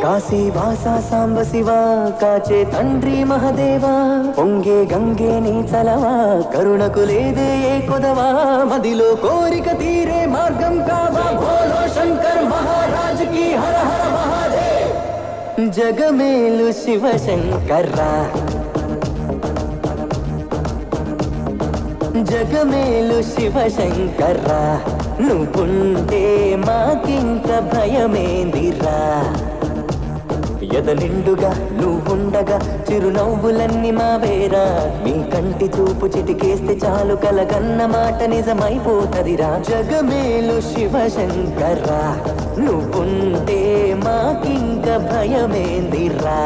కాశీవాసా సాంబ శివ కాచే తండ్రి మహదేవా పొంగే గంగే నీ చలవా కరుణకు లేదే ఏ కొదవా మదిలో కోరిక తీరే మార్గం కావా బోలో శంకర్ మహారాజ్ కి హర హర మహాదేవ్ జగమేలు శివ శంకర్రా జగమేలు శివ శంకర్రా నువ్వుంటే మాకింక భయమేందిరా ఎద నిండుగా నువ్వుండగా చిరునవ్వులన్నీ మావేరా నీ కంటి చూపు చిటికేస్తే చాలు కలగన్న మాట నిజమైపోతదిరా జగమేలు శివ శంకర్రా నువ్వుంటే మాకింక భయమేందిరా